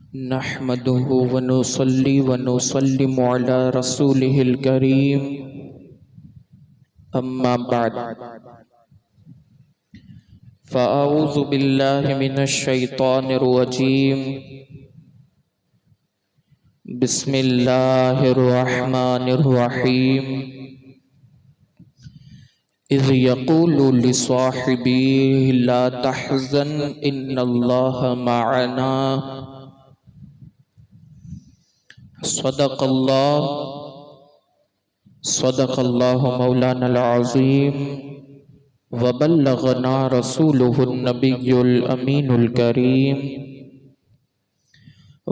نحمده ونصلي ونسلم على رسوله الكريم أما بعد فأعوذ بالله من الشيطان الرجيم بسم الله الرحمن الرحيم إذ يقول لصاحبه لا تحزن إن الله معنا صدق اللہ مولانا العظیم وبلغنا رسوله النبی الامین الکریم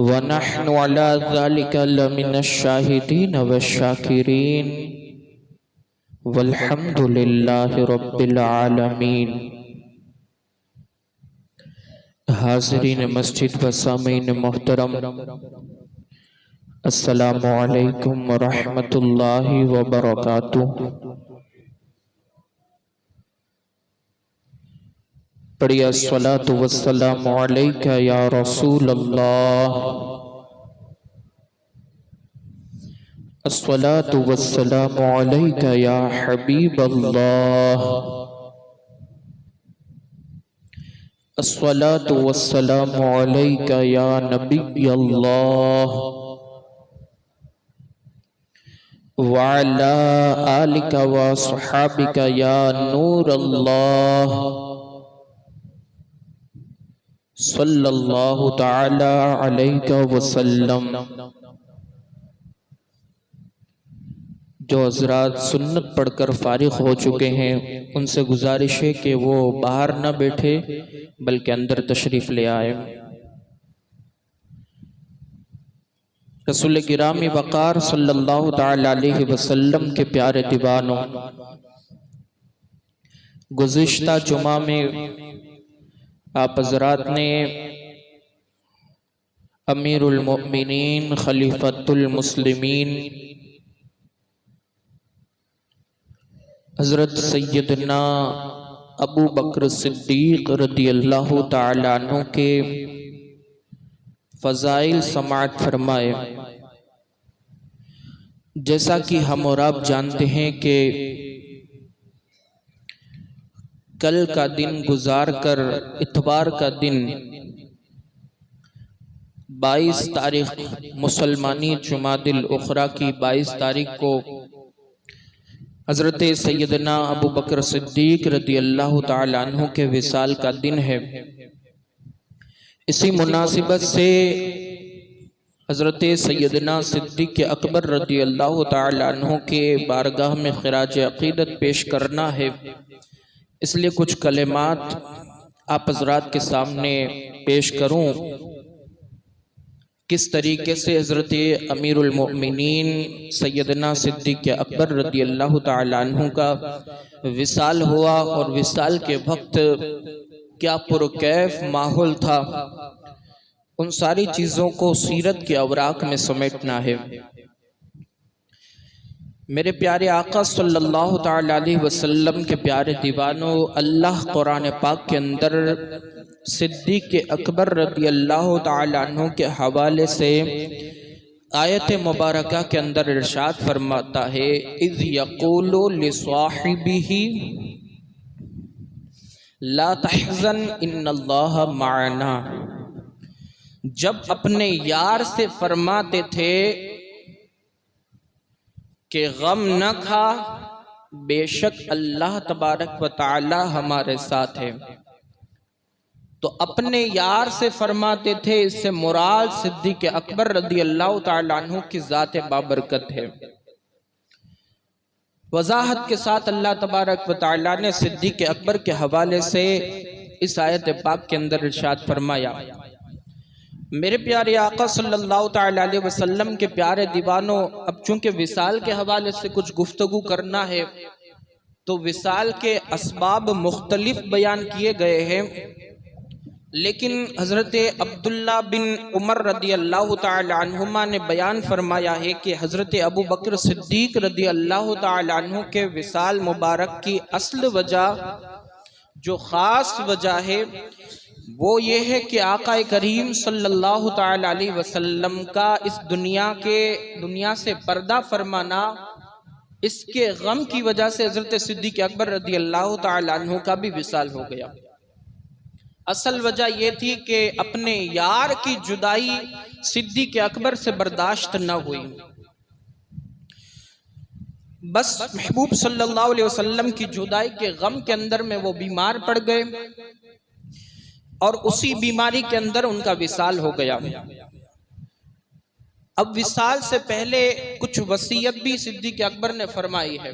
ونحن على ذلك لمن الشاہدین والشاکرین والحمد للہ رب العالمین۔ حاضرین مسجد و سامعین محترم، السلام علیکم ورحمۃ اللہ وبرکاتہ۔ پڑھیے الصلاۃ والسلام علیک یا رسول اللہ، الصلاۃ والسلام علیک یا حبیب اللہ، الصلاۃ والسلام علیک یا نبی اللہ، وعلى آلك وصحابك يا نور الله صلی اللہ تعالی علیہ وسلم۔ جو حضرات سنت پڑھ کر فارغ ہو چکے ہیں ان سے گزارش ہے کہ وہ باہر نہ بیٹھے بلکہ اندر تشریف لے آئے۔ رسول گرامی وقار صلی اللہ تعالی علیہ وسلم کے پیارے دیوانوں، گزشتہ جمعہ میں آپ حضرات نے امیر المؤمنین خلیفۃ المسلمین حضرت سیدنا ابو بکر صدیق رضی اللہ تعالی عنہ کے فضائل سماعت فرمائے۔ جیسا کہ ہم اور آپ جانتے ہیں کہ کل کا دن گزار کر اتوار کا دن 22 تاریخ مسلمانی جمادی الاخری کی 22 تاریخ کو حضرت سیدنا ابو بکر صدیق رضی اللہ تعالی عنہ کے وصال کا دن ہے۔ اسی مناسبت سے حضرت سیدنا صدیق اکبر رضی اللہ تعالی عنہ کے بارگاہ میں خراج عقیدت پیش کرنا ہے، اس لیے کچھ کلمات آپ حضرات کے سامنے پیش کروں۔ کس طریقے سے حضرت امیر المؤمنین سیدنا صدیق اکبر رضی اللہ تعالی عنہ کا وصال ہوا اور وصال کے وقت کیا پرکیف ماحول تھا، ان ساری چیزوں کو سیرت کے اوراق میں سمیٹنا ہے۔ میرے پیارے آقا صلی اللہ تعالی علیہ وسلم کے پیارے دیوانوں، اللہ قرآن پاک کے اندر صدیق اکبر رضی اللہ تعالی عنہ کے حوالے سے آیت مبارکہ کے اندر ارشاد فرماتا ہے اذ یقول لصاحبہ لا تحزن ان اللہ معنا، جب اپنے یار سے فرماتے تھے کہ غم نہ کھا، بے شک اللہ تبارک و تعالی ہمارے ساتھ ہے، تو اپنے یار سے فرماتے تھے، اس سے مراد صدیق اکبر رضی اللہ تعالی عنہ کی ذات بابرکت ہے۔ وضاحت کے ساتھ اللہ تبارک و تعالی نے صدیق اکبر کے حوالے سے اس آیت پاک کے اندر ارشاد فرمایا۔ میرے پیارے آقا صلی اللہ تعالی علیہ وسلم کے پیارے دیوانوں، اب چونکہ وصال کے حوالے سے کچھ گفتگو کرنا ہے تو وصال کے اسباب مختلف بیان کیے گئے ہیں، لیکن حضرت عبداللہ بن عمر رضی اللہ تعالی عنہما نے بیان فرمایا ہے کہ حضرت ابو بکر صدیق رضی اللہ تعالی عنہ کے وصال مبارک کی اصل وجہ، جو خاص وجہ ہے، وہ یہ ہے کہ آقا کریم صلی اللہ تعالی علیہ وسلم کا اس دنیا سے پردہ فرمانا، اس کے غم کی وجہ سے حضرت صدیق اکبر رضی اللہ تعالی عنہ کا بھی وصال ہو گیا۔ اصل وجہ یہ تھی کہ اپنے یار کی جدائی صدیق اکبر سے برداشت نہ ہوئی، بس محبوب صلی اللہ علیہ وسلم کی جدائی کے غم کے اندر میں وہ بیمار پڑ گئے اور اسی بیماری کے اندر ان کا وصال ہو گیا۔ اب وصال سے پہلے کچھ وصیت بھی صدیق اکبر نے فرمائی ہے۔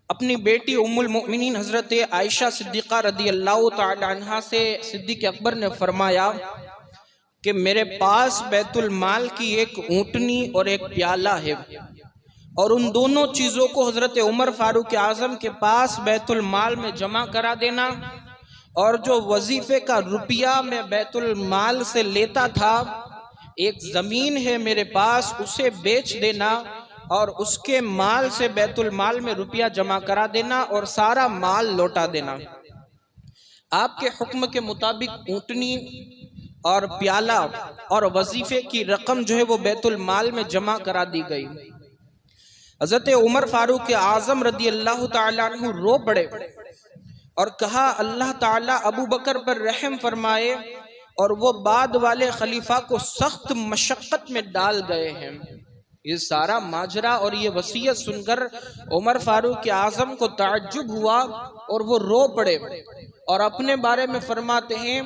اپنی بیٹی ام المؤمنین حضرت عائشہ صدیقہ رضی اللہ تعالی عنہا سے صدیق اکبر نے فرمایا کہ میرے پاس بیت المال کی ایک اونٹنی اور ایک پیالہ ہے، اور ان دونوں چیزوں کو حضرت عمر فاروق اعظم کے پاس بیت المال میں جمع کرا دینا، اور جو وظیفے کا روپیہ میں بیت المال سے لیتا تھا، ایک زمین ہے میرے پاس، اسے بیچ دینا اور اس کے مال سے بیت المال میں روپیہ جمع کرا دینا اور سارا مال لوٹا دینا۔ آپ کے حکم کے مطابق اونٹنی اور پیالہ اور وظیفے کی رقم جو ہے وہ بیت المال میں جمع کرا دی گئی۔ حضرت عمر فاروق اعظم رضی اللہ تعالیٰ عنہ رو پڑے اور کہا اللہ تعالیٰ ابو بکر پر رحم فرمائے، اور وہ بعد والے خلیفہ کو سخت مشقت میں ڈال گئے ہیں۔ یہ سارا ماجرا اور یہ وصیت سن کر عمر فاروق اعظم کو تعجب ہوا اور وہ رو پڑے، اور اپنے بارے میں فرماتے ہیں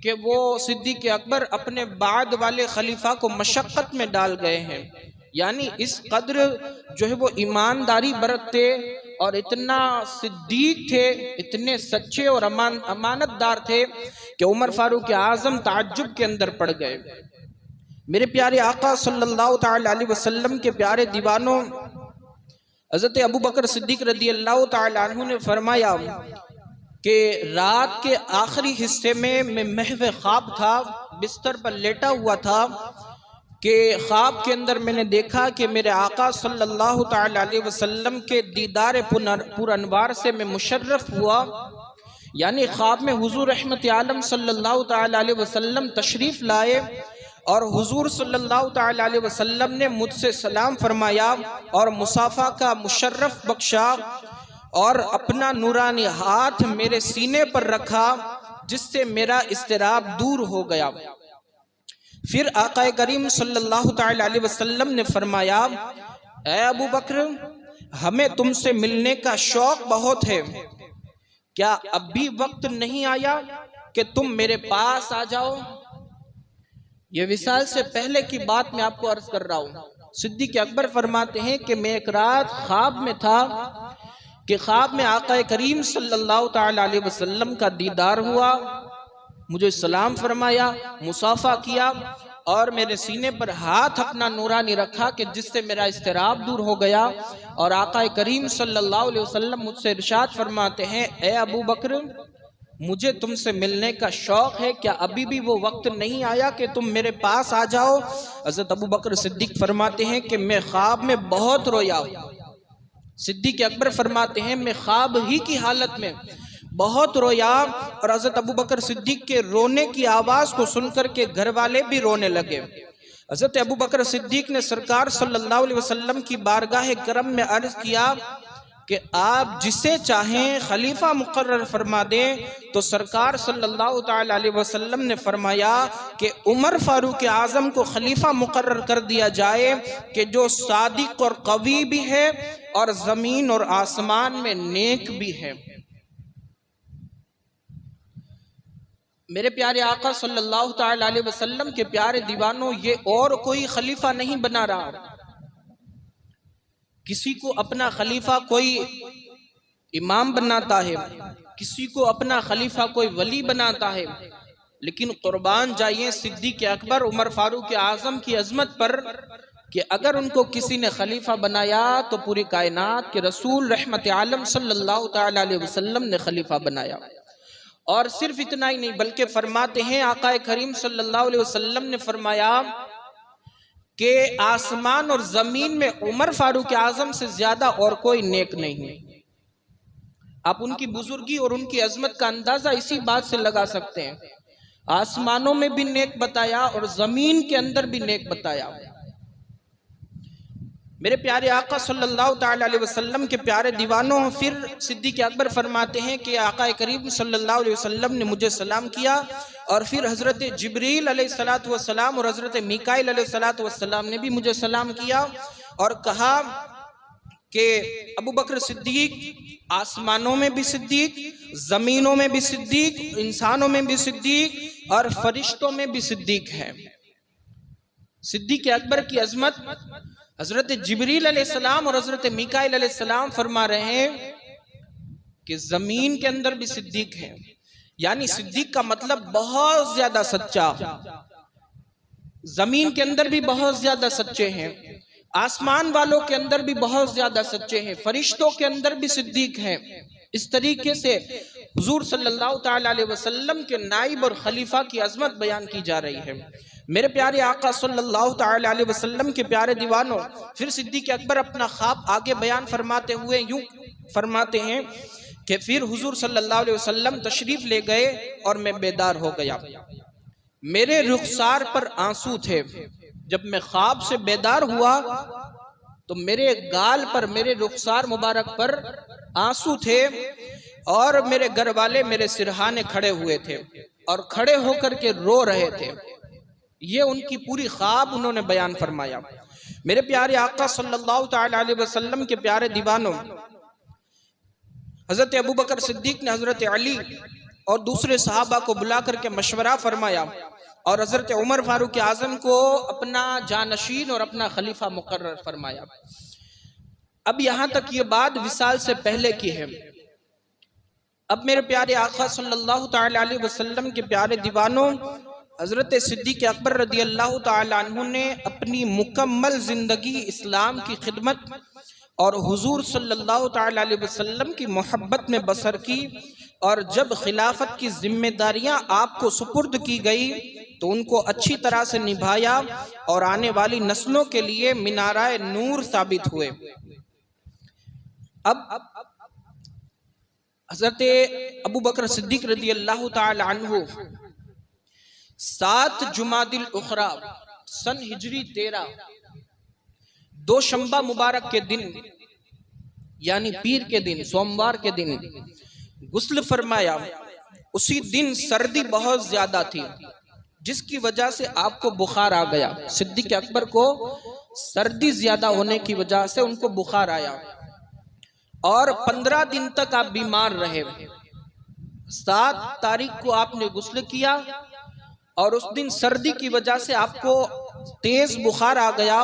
کہ وہ صدیق اکبر اپنے بعد والے خلیفہ کو مشقت میں ڈال گئے ہیں، یعنی اس قدر جو ہے وہ ایمانداری برتتے اور اتنا صدیق تھے، اتنے سچے اور امانت دار تھے کہ عمر فاروق اعظم تعجب کے اندر پڑ گئے۔ میرے پیارے آقا صلی اللہ تعالی علیہ وسلم کے پیارے دیوانوں، حضرت ابو بکر صدیق رضی اللہ تعالی عنہ نے فرمایا کہ رات کے آخری حصے میں محو خواب تھا، بستر پر لیٹا ہوا تھا کہ خواب کے اندر میں نے دیکھا کہ میرے آقا صلی اللہ تعالی علیہ وسلم کے دیدار پر انوار سے میں مشرف ہوا، یعنی خواب میں حضور رحمت عالم صلی اللہ تعالی علیہ وسلم تشریف لائے، اور حضور صلی اللہ تعالی علیہ وسلم نے مجھ سے سلام فرمایا اور مصافحہ کا مشرف بخشا، اور اپنا نورانی ہاتھ میرے سینے پر رکھا جس سے میرا اضطراب دور ہو گیا۔ پھر آقا کریم صلی اللہ تعالی علیہ وسلم نے فرمایا اے ابو بکر، ہمیں تم سے ملنے کا شوق بہت ہے، کیا اب بھی وقت نہیں آیا کہ تم میرے پاس آ جاؤ؟ یہ وصال سے پہلے کی بات میں آپ کو عرض کر رہا ہوں۔ صدیق اکبر فرماتے ہیں کہ میں ایک رات خواب میں تھا کہ خواب میں آقا کریم صلی اللہ تعالی علیہ وسلم کا دیدار ہوا، مجھے سلام فرمایا، مصافحہ کیا، اور میرے سینے پر ہاتھ اپنا نورانی رکھا کہ جس سے میرا اضطراب دور ہو گیا، اور آقا کریم صلی اللہ علیہ وسلم مجھ سے ارشاد فرماتے ہیں اے ابو بکر، مجھے تم سے ملنے کا شوق ہے، کیا ابھی بھی وہ وقت نہیں آیا کہ تم میرے پاس آ جاؤ؟ حضرت ابو بکر صدیق فرماتے ہیں کہ میں خواب میں بہت رویا۔ صدیق اکبر فرماتے ہیں میں خواب ہی کی حالت میں بہت رویا، اور حضرت ابو بکر صدیق کے رونے کی آواز کو سن کر کے گھر والے بھی رونے لگے۔ حضرت ابو بکر صدیق نے سرکار صلی اللہ علیہ وسلم کی بارگاہ کرم میں عرض کیا کہ آپ جسے چاہیں خلیفہ مقرر فرما دیں، تو سرکار صلی اللہ تعالی علیہ وسلم نے فرمایا کہ عمر فاروق اعظم کو خلیفہ مقرر کر دیا جائے کہ جو صادق اور قوی بھی ہے اور زمین اور آسمان میں نیک بھی ہے۔ میرے پیارے آقا صلی اللہ تعالی علیہ وسلم کے پیارے دیوانوں، یہ اور کوئی خلیفہ نہیں بنا رہا۔ کسی کو اپنا خلیفہ کوئی امام بناتا ہے، کسی کو اپنا خلیفہ کوئی ولی بناتا ہے، لیکن قربان جائیں صدیق اکبر عمر فاروق اعظم کی عظمت پر کہ اگر ان کو کسی نے خلیفہ بنایا تو پوری کائنات کے رسول رحمت عالم صلی اللہ تعالی علیہ وسلم نے خلیفہ بنایا۔ اور صرف اتنا ہی نہیں بلکہ فرماتے ہیں آقا کریم صلی اللہ علیہ وسلم نے فرمایا کہ آسمان اور زمین میں عمر فاروق اعظم سے زیادہ اور کوئی نیک نہیں ہے۔ آپ ان کی بزرگی اور ان کی عظمت کا اندازہ اسی بات سے لگا سکتے ہیں، آسمانوں میں بھی نیک بتایا اور زمین کے اندر بھی نیک بتایا۔ میرے پیارے آقا صلی اللہ تعالی علیہ وسلم کے پیارے دیوانوں، پھر صدیق اکبر فرماتے ہیں کہ آقا کریم صلی اللہ علیہ وسلم نے مجھے سلام کیا، اور پھر حضرت جبریل علیہ السلام اور حضرت میکائیل علیہ السلام نے بھی مجھے سلام کیا اور کہا کہ ابو بکر صدیق آسمانوں میں بھی صدیق، زمینوں میں بھی صدیق، انسانوں میں بھی صدیق اور فرشتوں میں بھی صدیق ہے۔ صدیق اکبر کی عظمت حضرت جبریل علیہ السلام اور حضرت میکائیل علیہ السلام فرما رہے ہیں کہ زمین کے اندر بھی صدیق ہے، یعنی صدیق کا مطلب بہت زیادہ سچا، زمین کے اندر بھی بہت زیادہ سچے ہیں، آسمان والوں کے اندر بھی بہت زیادہ سچے ہیں، فرشتوں کے اندر بھی صدیق ہیں۔ اس طریقے سے حضور صلی اللہ تعالی علیہ وسلم کے نائب اور خلیفہ کی عظمت بیان کی جا رہی ہے۔ میرے پیارے آقا صلی اللہ تعالی علیہ وسلم کے پیارے دیوانوں، پھر صدیق اکبر اپنا خواب آگے بیان فرماتے ہوئے یوں فرماتے ہیں کہ پھر حضور صلی اللہ علیہ وسلم تشریف لے گئے اور میں بیدار ہو گیا، میرے رخسار پر آنسو تھے۔ جب میں خواب سے بیدار ہوا تو میرے گال پر، میرے رخسار مبارک پر آنسو تھے، اور میرے گھر والے میرے سرہانے کھڑے ہوئے تھے اور کھڑے ہو کر کے رو رہے تھے۔ یہ ان کی پوری خواب انہوں نے بیان فرمایا۔ میرے پیارے آقا صلی اللہ تعالی علیہ وسلم کے پیارے دیوانوں، حضرت ابو بکر صدیق نے حضرت علی اور دوسرے صحابہ کو بلا کر کے مشورہ فرمایا اور حضرت عمر فاروق اعظم کو اپنا جانشین اور اپنا خلیفہ مقرر فرمایا۔ اب یہاں تک یہ بات وصال سے پہلے کی ہے۔ اب میرے پیارے آقا صلی اللہ تعالی علیہ وسلم کے پیارے دیوانوں، حضرت صدیق اکبر رضی اللہ تعالی عنہ نے اپنی مکمل زندگی اسلام کی خدمت اور حضور صلی اللہ تعالی علیہ وسلم کی محبت میں بسر کی، اور جب خلافت کی ذمہ داریاں آپ کو سپرد کی گئی تو ان کو اچھی طرح سے نبھایا اور آنے والی نسلوں کے لیے مینارہ نور ثابت ہوئے۔ اب حضرت ابو بکر صدیق رضی اللہ تعالی عنہ 7 جمادی الاخری سن ہجری 13 دوشنبہ مبارک کے دن، یعنی پیر کے دن، سوموار کے دن غسل فرمایا۔ اسی دن سردی بہت زیادہ تھی جس کی وجہ سے آپ کو بخار آ گیا۔ صدیق اکبر کو سردی زیادہ ہونے کی وجہ سے ان کو بخار آیا اور 15 دن تک آپ بیمار رہے۔ 7 تاریخ کو آپ نے غسل کیا اور اس دن سردی کی وجہ سے آپ کو تیز بخار آ گیا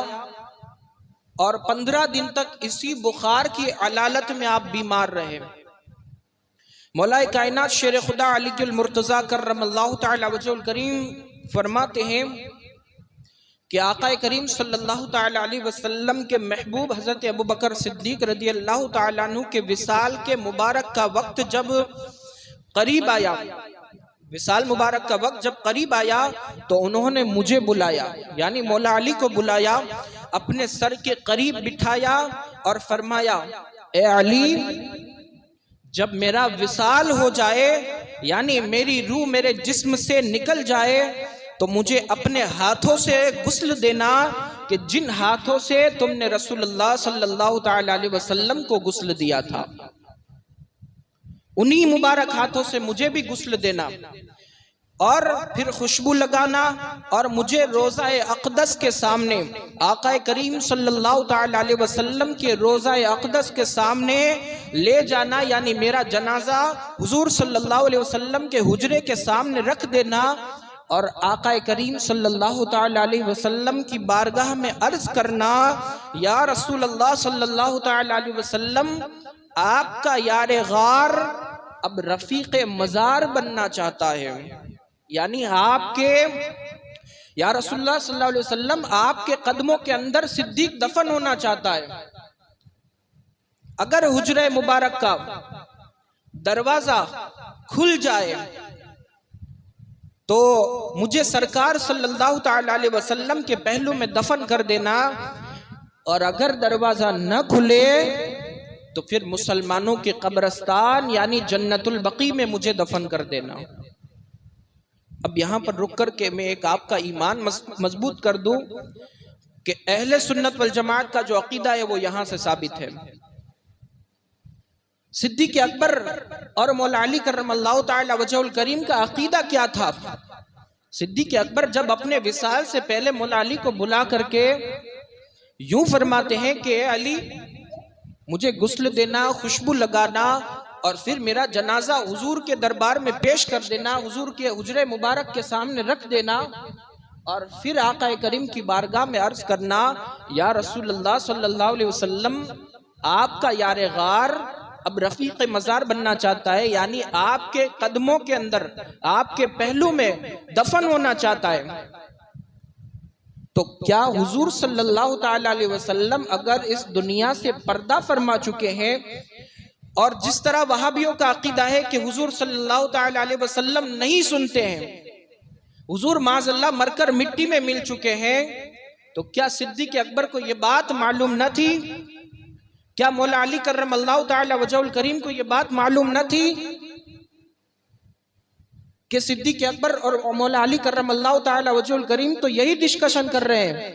اور 15 دن تک اسی بخار کی علالت میں آپ بیمار رہے۔ مولا کائنات شیر خدا علی المرتضیٰ کرم اللہ تعالی وجہ الکریم فرماتے ہیں کہ آقا کریم صلی اللہ تعالی علیہ وسلم کے محبوب حضرت ابو بکر صدیق رضی اللہ تعالی عنہ کے وصال کے مبارک کا وقت جب قریب آیا، وصال مبارک کا وقت جب قریب آیا تو انہوں نے مجھے بلایا، یعنی مولا علی کو بلایا، اپنے سر کے قریب بٹھایا اور فرمایا، اے علی، جب میرا وصال ہو جائے، یعنی میری روح میرے جسم سے نکل جائے، تو مجھے اپنے ہاتھوں سے غسل دینا کہ جن ہاتھوں سے تم نے رسول اللہ صلی اللہ تعالی علیہ وسلم کو غسل دیا تھا، انہی مبارک ہاتھوں سے مجھے بھی غسل دینا، اور پھر خوشبو لگانا اور مجھے روضہ اقدس کے سامنے، آقا کریم صلی اللہ تعالی علیہ وسلم کے روضہ اقدس کے سامنے لے جانا، یعنی میرا جنازہ حضور صلی اللہ علیہ وسلم کے حجرے کے سامنے رکھ دینا، اور آقا کریم صلی اللہ تعالی علیہ وسلم کی بارگاہ میں عرض کرنا، یا رسول اللہ صلی اللہ تعالی علیہ وسلم، آپ کا یار غار اب رفیق مزار بننا چاہتا ہے، یعنی آپ کے یا رسول اللہ صلی اللہ علیہ وسلم آپ کے قدموں کے اندر صدیق دفن ہونا چاہتا ہے۔ اگر حجرہ مبارک کا دروازہ کھل جائے تو مجھے سرکار صلی اللہ تعالی علیہ وسلم کے پہلو میں دفن کر دینا، اور اگر دروازہ نہ کھلے تو پھر مسلمانوں کے قبرستان یعنی جنت البقیع میں مجھے دفن کر دینا۔ اب یہاں پر رک کر کے میں ایک آپ کا ایمان مضبوط کر دوں کہ اہل سنت والجماعت کا جو عقیدہ ہے وہ یہاں سے ثابت ہے۔ صدیق اکبر اور مولا علی کرم اللہ تعالی وجہ الکریم کا عقیدہ کیا تھا؟ صدیق اکبر جب اپنے وصال سے پہلے مولا علی کو بلا کر کے یوں فرماتے ہیں کہ اے علی مجھے غسل دینا، خوشبو لگانا اور پھر میرا جنازہ حضور کے دربار میں پیش کر دینا، حضور کے حجرے مبارک کے سامنے رکھ دینا، اور پھر آقا کریم کی بارگاہ میں عرض کرنا یا رسول اللہ صلی اللہ علیہ وسلم آپ کا یار غار اب رفیق مزار بننا چاہتا ہے، یعنی آپ کے قدموں کے اندر، آپ کے پہلو میں دفن ہونا چاہتا ہے۔ تو کیا حضور صلی اللہ تعالی علیہ وسلم اگر اس دنیا سے پردہ فرما چکے ہیں، اور جس طرح وہابیوں کا عقیدہ ہے کہ حضور صلی اللہ تعالی علیہ وسلم نہیں سنتے ہیں، حضور معاذ اللہ مر کر مٹی میں مل چکے ہیں، تو کیا صدیق اکبر کو یہ بات معلوم نہ تھی؟ کیا مولا علی کرم اللہ تعالی وجہ الکریم کو یہ بات معلوم نہ تھی کہ صدیق اکبر اور مولا علی کرم اللہ تعالی وجہ الکریم تو یہی ڈسکشن کر رہے ہیں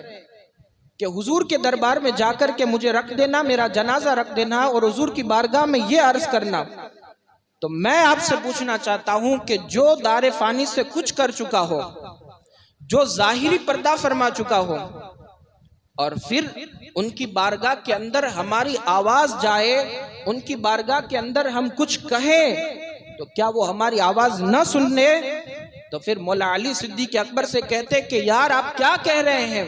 کہ حضور کے دربار میں جا کر کے مجھے رکھ دینا، میرا جنازہ رکھ دینا، اور حضور کی بارگاہ میں یہ عرض کرنا۔ تو میں آپ سے پوچھنا چاہتا ہوں کہ جو دار فانی سے کچھ کر چکا ہو، جو ظاہری پردہ فرما چکا ہو، اور پھر ان کی بارگاہ کے اندر ہماری آواز جائے، ان کی بارگاہ کے اندر ہم کچھ کہیں، تو کیا وہ ہماری آواز نہ سننے؟ تو پھر مولا علی صدیق اکبر سے کہتے کہ یار آپ کیا کہہ رہے ہیں؟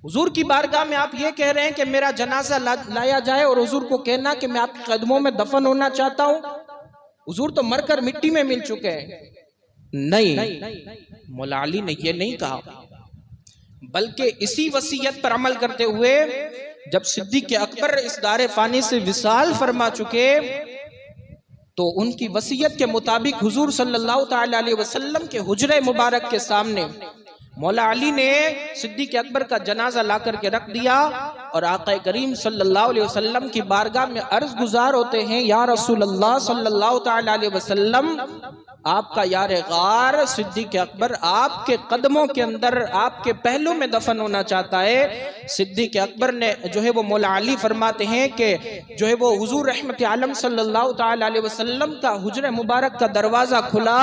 حضور کی بارگاہ میں آپ یہ کہہ رہے ہیں کہ میرا جنازہ لایا جائے، اور حضور کو کہنا کہ میں آپ کے قدموں میں دفن ہونا چاہتا ہوں؟ حضور تو مر کر مٹی میں مل چکے ہیں۔ نہیں، مولا علی نے یہ نہیں کہا، بلکہ اسی وصیت پر عمل کرتے ہوئے جب صدیق اکبر اس دار فانی سے وصال فرما چکے تو ان کی وصیت کے مطابق حضور صلی اللہ تعالی علیہ وسلم کے حجرے مبارک کے سامنے مولا علی نے صدیق اکبر کا جنازہ لا کر کے رکھ دیا، اور آقا کریم صلی اللہ علیہ وسلم کی بارگاہ میں عرض گزار ہوتے ہیں یا رسول اللہ صلی اللہ تعالی علیہ وسلم آپ کا یار غار صدیق اکبر آپ کے قدموں کے اندر، آپ کے پہلو میں دفن ہونا چاہتا ہے۔ صدیق اکبر نے جو ہے وہ مولا علی فرماتے ہیں کہ جو ہے وہ حضور رحمت عالم صلی اللہ تعالی علیہ وسلم کا حجر مبارک کا دروازہ کھلا،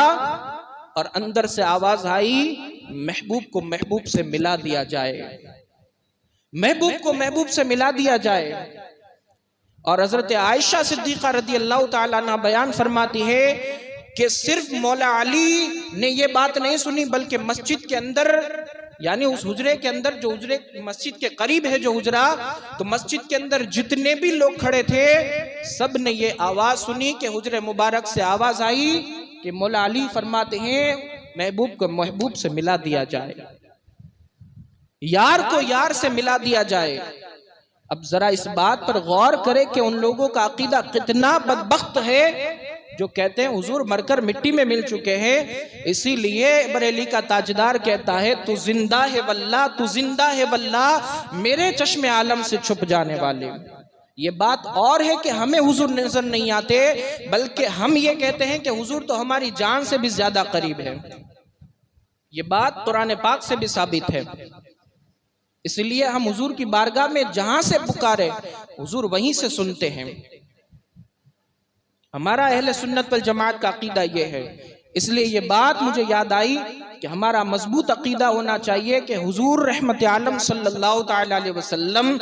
اور اندر سے آواز آئی محبوب کو محبوب سے ملا دیا جائے، محبوب کو محبوب سے ملا دیا جائے۔ اور حضرت عائشہ صدیقہ رضی اللہ تعالیٰ عنہ بیان فرماتی ہے کہ صرف مولا علی نے یہ بات نہیں سنی، بلکہ مسجد کے اندر، یعنی اس حجرے کے اندر، جو حجرے مسجد کے قریب ہے جو حجرہ، تو مسجد کے اندر جتنے بھی لوگ کھڑے تھے سب نے یہ آواز سنی کہ حجرے مبارک سے آواز آئی کہ مولا علی فرماتے ہیں محبوب کو محبوب سے ملا دیا جائے، یار کو یار سے ملا دیا جائے۔ اب ذرا اس بات پر غور کرے کہ ان لوگوں کا عقیدہ کتنا بدبخت ہے جو کہتے ہیں حضور مر کر مٹی میں مل چکے ہیں۔ اسی لیے بریلی کا تاجدار کہتا ہے تو زندہ ہے واللہ، تو زندہ ہے واللہ میرے چشم عالم سے چھپ جانے والے۔ یہ بات اور ہے کہ ہمیں حضور نظر نہیں آتے، بلکہ ہم یہ کہتے ہیں کہ حضور تو ہماری جان سے بھی زیادہ قریب ہے۔ یہ بات قرآن پاک سے بھی ثابت ہے۔ اس لیے ہم حضور کی بارگاہ میں جہاں سے پکارے حضور وہیں سے سنتے ہیں۔ ہمارا اہل سنت والجماعت کا عقیدہ یہ ہے۔ اس لیے یہ بات مجھے یاد آئی کہ ہمارا مضبوط عقیدہ ہونا چاہیے کہ حضور رحمت عالم صلی اللہ تعالی علیہ وسلم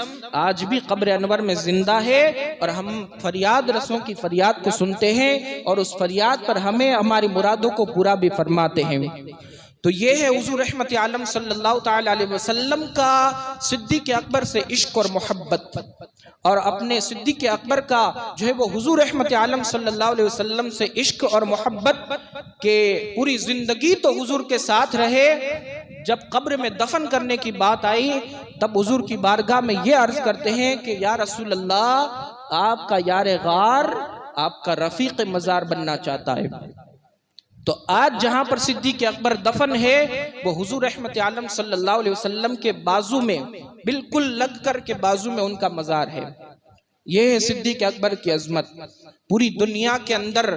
آج بھی قبر انور میں زندہ ہے، اور ہم فریاد رسوں کی فریاد کو سنتے ہیں، اور اس فریاد پر ہمیں ہماری مرادوں کو پورا بھی فرماتے ہیں۔ تو یہ ہے حضور رحمت عالم صلی اللہ تعالی علیہ وسلم کا صدیق اکبر سے عشق اور محبت، اور اپنے صدیق اکبر کا جو ہے وہ حضور رحمت عالم صلی اللہ علیہ وسلم سے عشق اور محبت کہ پوری زندگی تو حضور کے ساتھ رہے۔ جب قبر میں دفن کرنے کی بات آئی تب حضور کی بارگاہ میں یہ عرض کرتے ہیں کہ یا رسول اللہ آپ کا یار غار آپ کا رفیق مزار بننا چاہتا ہے۔ تو آج جہاں پر صدیق اکبر دفن ہے وہ حضور رحمت عالم صلی اللہ علیہ وسلم کے بازو میں بالکل لگ کر کے بازو میں ان کا مزار ہے۔ یہ ہے صدیق اکبر کی عظمت۔ پوری دنیا کے اندر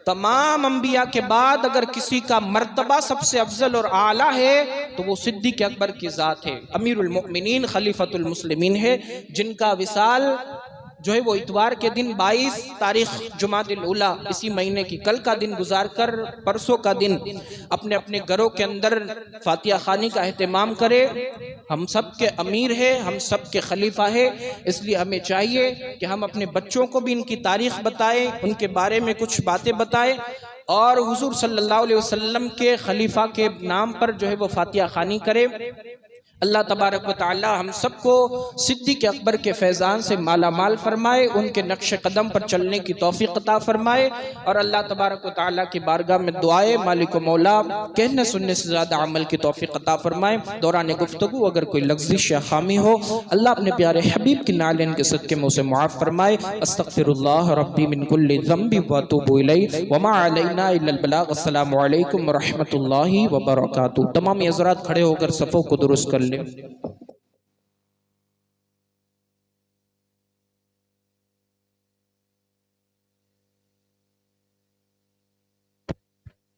تمام انبیاء کے بعد اگر کسی کا مرتبہ سب سے افضل اور اعلیٰ ہے تو وہ صدیق اکبر کی ذات ہے، امیر المؤمنین خلیفۃ المسلمین ہے، جن کا وصال جو ہے وہ اتوار کے دن 22 تاریخ جمادی الاولیٰ اسی مہینے کی کل کا دن گزار کر پرسوں کا دن اپنے اپنے گھروں کے اندر فاتحہ خوانی کا اہتمام کرے۔ ہم سب کے امیر ہے، ہم سب کے خلیفہ ہے، اس لیے ہمیں چاہیے کہ ہم اپنے بچوں کو بھی ان کی تاریخ بتائیں، ان کے بارے میں کچھ باتیں بتائیں، اور حضور صلی اللہ علیہ وسلم کے خلیفہ کے نام پر جو ہے وہ فاتحہ خوانی کرے۔ اللہ تبارک و تعالی ہم سب کو صدیق اکبر کے فیضان سے مالا مال فرمائے، ان کے نقش قدم پر چلنے کی توفیق عطا فرمائے، اور اللہ تبارک و تعالی کی بارگاہ میں دعائے مالک و مولا کہنے سننے سے زیادہ عمل کی توفیق عطا فرمائے۔ دوران گفتگو اگر کوئی لغزش یا خامی ہو اللہ اپنے پیارے حبیب کی نالین کے صدقے میں اسے معاف فرمائے۔ استغفر اللہ ربی من کل ذنب واتوب الیہ وما علینا الا البلاغ۔ السلام علیکم ورحمۃ اللہ وبرکاتہ۔ تمام حضرات کھڑے ہو کر صفوں کو درست کر لیں۔